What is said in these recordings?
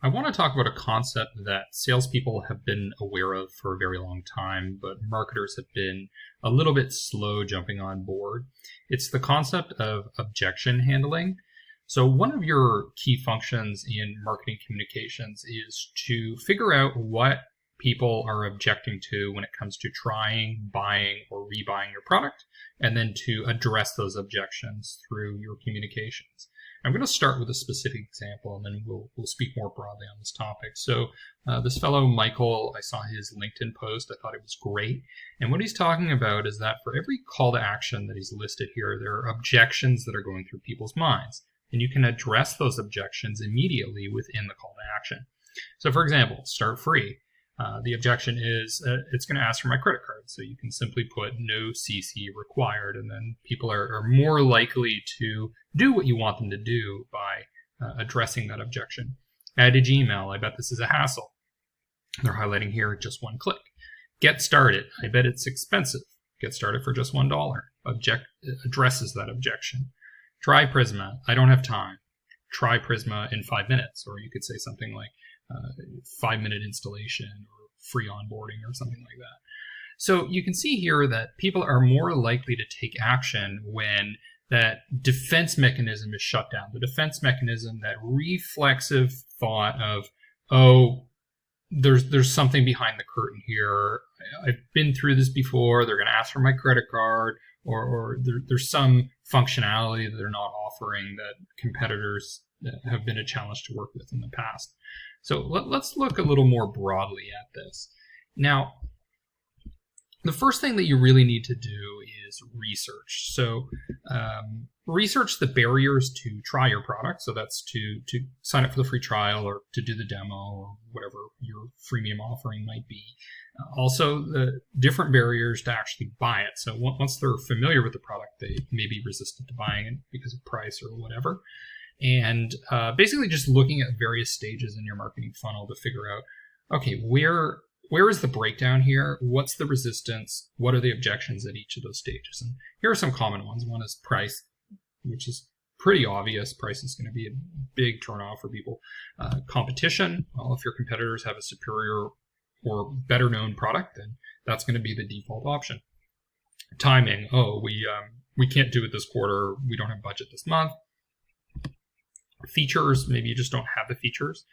I want to talk about a concept that salespeople have been aware of for a very long time, but marketers have been a little bit slow jumping on board. It's the concept of objection handling. So one of your key functions in marketing communications is to figure out what people are objecting to when it comes to trying, buying, or rebuying your product, and then to address those objections through your communications. I'm going to start with a specific example, and then we'll speak more broadly on this topic. So this fellow, Michael, I saw his LinkedIn post. I thought it was great. And what he's talking about is that for every call to action that he's listed here, there are objections that are going through people's minds. And you can address those objections immediately within the call to action. So for example, start free. The objection is it's going to ask for my credit card. So you can simply put no CC required, and then people are more likely to do what you want them to do by addressing that objection. Add a Gmail. I bet this is a hassle. They're highlighting here just one click. Get started. I bet it's expensive. Get started for just $1. Addresses that objection. Try Prisma. I don't have time. Try Prisma in 5 minutes. Or you could say something like 5-minute installation or free onboarding or something like that. So you can see here that people are more likely to take action when that defense mechanism is shut down. The defense mechanism, that reflexive thought of, oh, there's something behind the curtain here. I've been through this before. They're going to ask for my credit card, or there's some functionality that they're not offering that competitors have been a challenge to work with in the past. So let's look a little more broadly at this. Now, the first thing that you really need to do is research. So research the barriers to try your product. So that's to sign up for the free trial or to do the demo or whatever your freemium offering might be. Also, the different barriers to actually buy it. So once they're familiar with the product, they may be resistant to buying it because of price or whatever. And basically just looking at various stages in your marketing funnel to figure out, okay, where is the breakdown here? What's the resistance? What are the objections at each of those stages? And here are some common ones. One is price, which is pretty obvious. Price is going to be a big turnoff for people. Competition, well, if your competitors have a superior or better known product, then that's going to be the default option. Timing, oh, we can't do it this quarter. We don't have budget this month. Features, maybe you just don't have the features,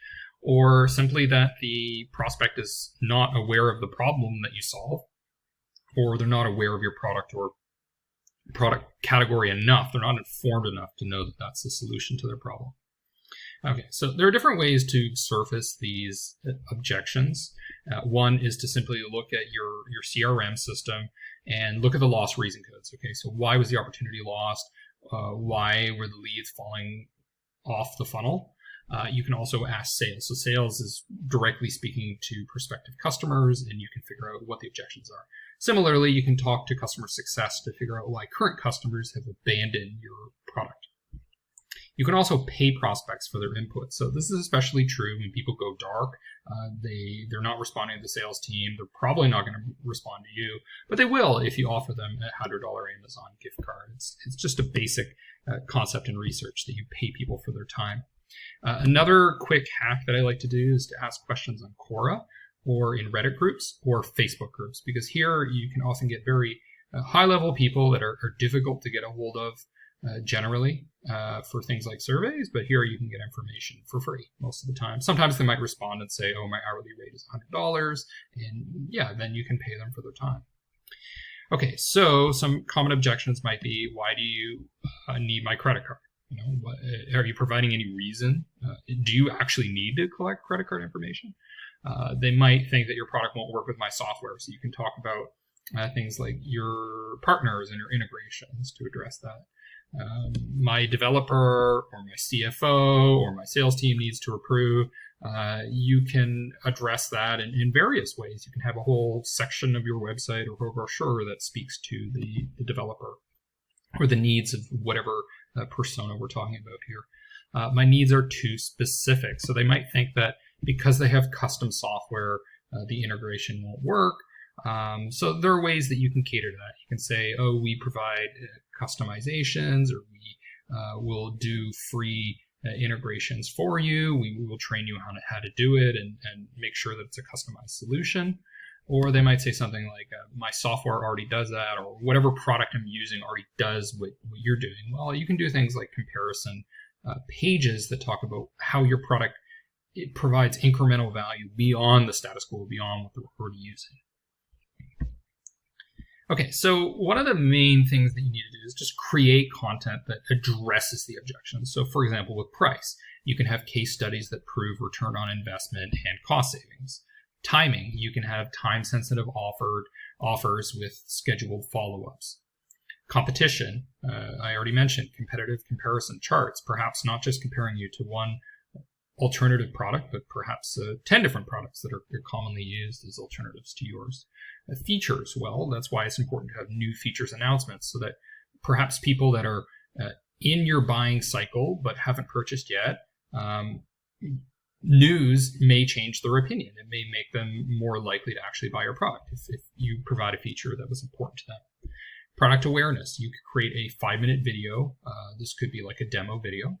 or simply that the prospect is not aware of the problem that you solve, or they're not aware of your product or product category enough. They're not informed enough to know that that's the solution to their problem. Okay, so there are different ways to surface these objections. One is to simply look at your CRM system and look at the lost reason codes. Okay, so why was the opportunity lost? Why were the leads falling off the funnel? You can also ask sales. So sales is directly speaking to prospective customers, and you can figure out what the objections are. Similarly, you can talk to customer success to figure out why current customers have abandoned your product. You can also pay prospects for their input. So this is especially true when people go dark. They're not responding to the sales team. They're probably not going to respond to you, but they will if you offer them a $100 Amazon gift card. It's just a basic concept in research that you pay people for their time. Another quick hack that I like to do is to ask questions on Quora or in Reddit groups or Facebook groups, because here you can often get very high-level people that are difficult to get a hold of generally for things like surveys, but here you can get information for free most of the time. Sometimes they might respond and say, oh, my hourly rate is $100, and yeah, then you can pay them for their time. Okay, so some common objections might be, why do you need my credit card? You know, are you providing any reason? Do you actually need to collect credit card information? They might think that your product won't work with my software, so you can talk about things like your partners and your integrations to address that. My developer or my CFO or my sales team needs to approve. You can address that in various ways. You can have a whole section of your website or brochure that speaks to the developer or the needs of whatever persona we're talking about here. My needs are too specific. So they might think that because they have custom software, the integration won't work. So there are ways that you can cater to that. You can say, oh, we provide customizations, or we will do free integrations for you. We will train you how to do it and make sure that it's a customized solution. Or they might say something like, my software already does that, or whatever product I'm using already does what you're doing. Well, you can do things like comparison pages that talk about how your product it provides incremental value beyond the status quo, beyond what we're already using. Okay, so one of the main things that you need to do is just create content that addresses the objections. So for example, with price, you can have case studies that prove return on investment and cost savings. Timing, you can have time-sensitive offers with scheduled follow-ups. Competition, I already mentioned, competitive comparison charts, perhaps not just comparing you to one alternative product, but perhaps 10 different products that are commonly used as alternatives to yours. Features, well, that's why it's important to have new features announcements so that perhaps people that are in your buying cycle but haven't purchased yet, news may change their opinion. It may make them more likely to actually buy your product if you provide a feature that was important to them. Product awareness, you could create a 5-minute video. This could be like a demo video.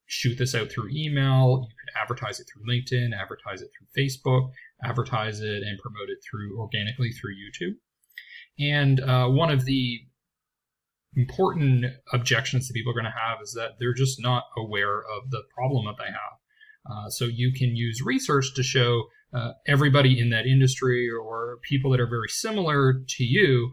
Shoot this out through email. You could advertise it through LinkedIn, advertise it through Facebook, advertise it and promote it organically through YouTube. And one of the important objections that people are going to have is that they're just not aware of the problem that they have. So you can use research to show everybody in that industry or people that are very similar to you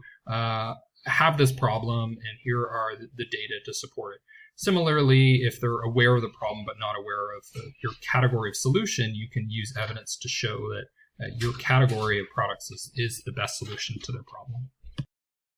have this problem, and here are the data to support it. Similarly, if they're aware of the problem but not aware of your category of solution, you can use evidence to show that your category of products is the best solution to their problem.